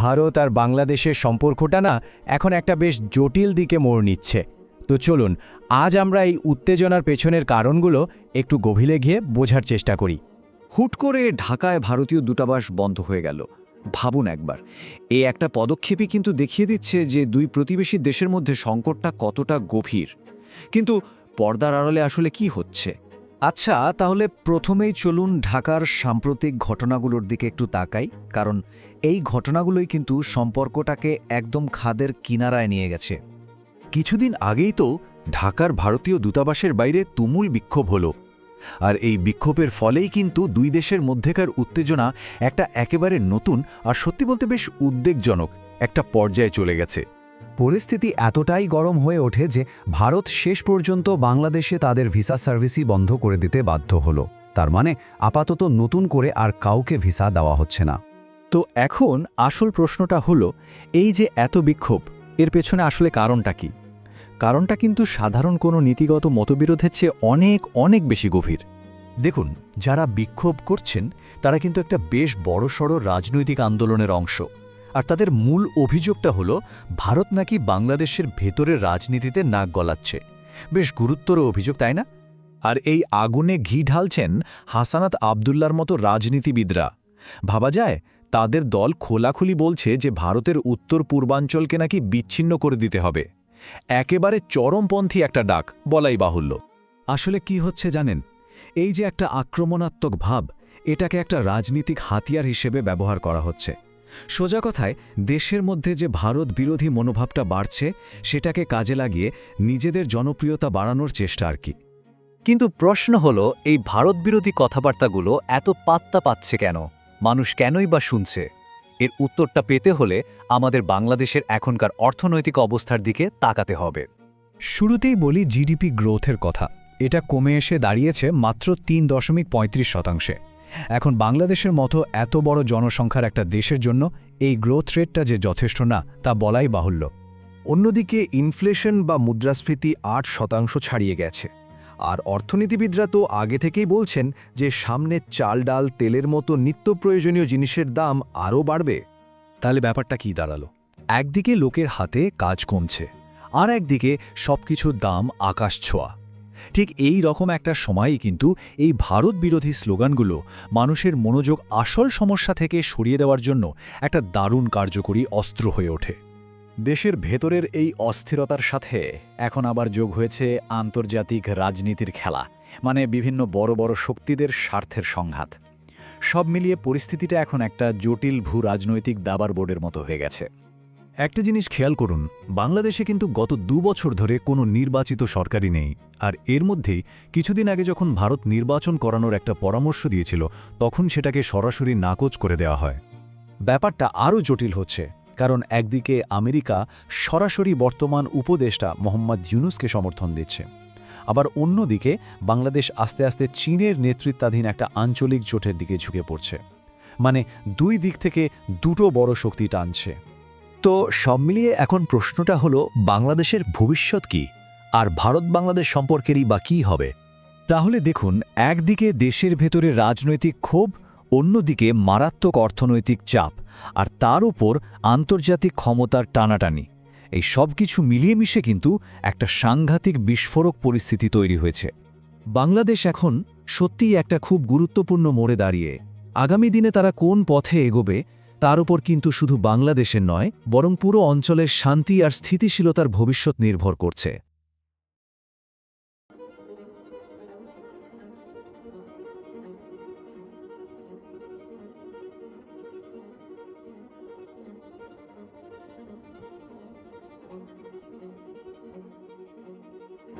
ভারত আর বাংলাদেশের সম্পর্কটা না এখন একটা বেশ জটিল দিকে মোড় নিচ্ছে। তো চলুন আজ আমরা এই উত্তেজনার পেছনের কারণগুলো একটু গভীরে গিয়ে বোঝার চেষ্টা করি। হুট করে ঢাকায় ভারতীয় দূতাবাস বন্ধ হয়ে গেল। ভাবুন একবার, এই একটা পদক্ষেপই কিন্তু দেখিয়ে দিচ্ছে যে দুই প্রতিবেশী দেশের মধ্যে সংকটটা কতটা গভীর। কিন্তু পর্দার আড়ালে আসলে কি হচ্ছে? আচ্ছা, তাহলে প্রথমেই চলুন ঢাকার সাম্প্রতিক ঘটনাগুলোর দিকে একটু তাকাই, কারণ এই ঘটনাগুলোই কিন্তু সম্পর্কটাকে একদম খাদের কিনারায় নিয়ে গেছে। কিছুদিন আগেই তো ঢাকার ভারতীয় দূতাবাসের বাইরে তুমুল বিক্ষোভ হলো, আর এই বিক্ষোভের ফলেই কিন্তু দুই দেশের মধ্যেকার উত্তেজনা একটা একেবারে নতুন আর সত্যি বলতে বেশ উদ্বেগজনক একটা পর্যায়ে চলে গেছে। পরিস্থিতি এতটাই গরম হয়ে ওঠে যে ভারত শেষ পর্যন্ত বাংলাদেশে তাদের ভিসা সার্ভিসই বন্ধ করে দিতে বাধ্য হলো। তার মানে আপাতত নতুন করে আর কাউকে ভিসা দেওয়া হচ্ছে না। তো এখন আসল প্রশ্নটা হলো, এই যে এত বিক্ষোভ, এর পেছনে আসলে কারণটা কি? কারণটা কিন্তু সাধারণ কোনো নীতিগত মতবিরোধের চেয়ে অনেক অনেক বেশি গভীর। দেখুন, যারা বিক্ষোভ করছেন তারা কিন্তু একটা বেশ বড়সড় রাজনৈতিক আন্দোলনের অংশ, আর তাদের মূল অভিযোগটা হলো ভারত নাকি বাংলাদেশের ভেতরের রাজনীতিতে নাক গলাচ্ছে। বেশ গুরুতর অভিযোগ, তাই না? আর এই আগুনে ঘি ঢালছেন হাসানাত আবদুল্লার মতো রাজনীতিবিদরা। ভাবা যায়, তাদের দল খোলাখুলি বলছে যে ভারতের উত্তর পূর্বাঞ্চলকে নাকি বিচ্ছিন্ন করে দিতে হবে। একেবারে চরমপন্থী একটা ডাক বলাই বাহুল্য। আসলে কি হচ্ছে জানেন, এই যে একটা আক্রমণাত্মক ভাব, এটাকে একটা রাজনীতিক হাতিয়ার হিসেবে ব্যবহার করা হচ্ছে। সোজা কথায়, দেশের মধ্যে যে ভারত বিরোধী মনোভাবটা বাড়ছে সেটাকে কাজে লাগিয়ে নিজেদের জনপ্রিয়তা বাড়ানোর চেষ্টা আর কি। কিন্তু প্রশ্ন হলো, এই ভারত বিরোধী কথাবার্তাগুলো এত পাত্তা পাচ্ছে কেন? মানুষ কেনই বা শুনছে? এর উত্তরটা পেতে হলে আমাদের বাংলাদেশের এখনকার অর্থনৈতিক অবস্থার দিকে তাকাতে হবে। শুরুতেই বলি জিডিপি গ্রোথের কথা। এটা কমে এসে দাঁড়িয়েছে মাত্র ৩.৩৫%। এখন বাংলাদেশের মতো এত বড় জনসংখ্যার একটা দেশের জন্য এই গ্রোথ রেটটা যে যথেষ্ট না তা বলাই বাহুল্য। অন্যদিকে ইনফ্লেশন বা মুদ্রাস্ফীতি ৮% ছাড়িয়ে গেছে। আর অর্থনীতিবিদরা তো আগে থেকেই বলছেন যে সামনে চাল ডাল তেলের মতো নিত্য প্রয়োজনীয় জিনিসের দাম আরও বাড়বে। তাহলে ব্যাপারটা কি দাঁড়ালো? একদিকে লোকের হাতে কাজ কমছে, আর একদিকে সবকিছুর দাম আকাশ ছোঁয়া। ঠিক এই রকম একটা সময়ই কিন্তু এই ভারত বিরোধী স্লোগানগুলো মানুষের মনোযোগ আসল সমস্যা থেকে সরিয়ে দেওয়ার জন্য একটা দারুণ কার্যকরী অস্ত্র হয়ে ওঠে। দেশের ভেতরের এই অস্থিরতার সাথে এখন আবার যোগ হয়েছে আন্তর্জাতিক রাজনীতির খেলা, মানে বিভিন্ন বড় বড় শক্তিদের স্বার্থের সংঘাত। সব মিলিয়ে পরিস্থিতিটা এখন একটা জটিল ভূ রাজনৈতিক দাবার বোর্ডের মতো হয়ে গেছে। একটা জিনিস খেয়াল করুন, বাংলাদেশে কিন্তু গত ২ বছর ধরে কোনো নির্বাচিত সরকারই নেই। আর এর মধ্যেই কিছুদিন আগে যখন ভারত নির্বাচন করানোর একটা পরামর্শ দিয়েছিল, তখন সেটাকে সরাসরি নাকচ করে দেওয়া হয়। ব্যাপারটা আরও জটিল হচ্ছে, কারণ একদিকে আমেরিকা সরাসরি বর্তমান উপদেষ্টা মোহাম্মদ ইউনূসকে সমর্থন দিচ্ছে, আবার অন্যদিকে বাংলাদেশ আস্তে আস্তে চীনের নেতৃত্বাধীন একটা আঞ্চলিক জোটের দিকে ঝুঁকে পড়ছে। মানে দুই দিক থেকে দুটো বড় শক্তি টানছে। তো সব মিলিয়ে এখন প্রশ্নটা হলো, বাংলাদেশের ভবিষ্যৎ কি? আর ভারত বাংলাদেশ সম্পর্কেরই বা কী হবে? তাহলে দেখুন, একদিকে দেশের ভেতরে রাজনৈতিক ক্ষোভ, অন্যদিকে মারাত্মক অর্থনৈতিক চাপ, আর তার উপর আন্তর্জাতিক ক্ষমতার টানাটানি। এই সব কিছু মিলিয়ে মিশে কিন্তু একটা সাংঘাতিক বিস্ফোরক পরিস্থিতি তৈরি হয়েছে। বাংলাদেশ এখন সত্যিই একটা খুব গুরুত্বপূর্ণ মোড়ে দাঁড়িয়ে। আগামী দিনে তারা কোন পথে এগোবে তার উপর কিন্তু শুধু বাংলাদেশের নয়, বরং পুরো অঞ্চলের শান্তি আর স্থিতিশীলতার ভবিষ্যৎ নির্ভর করছে।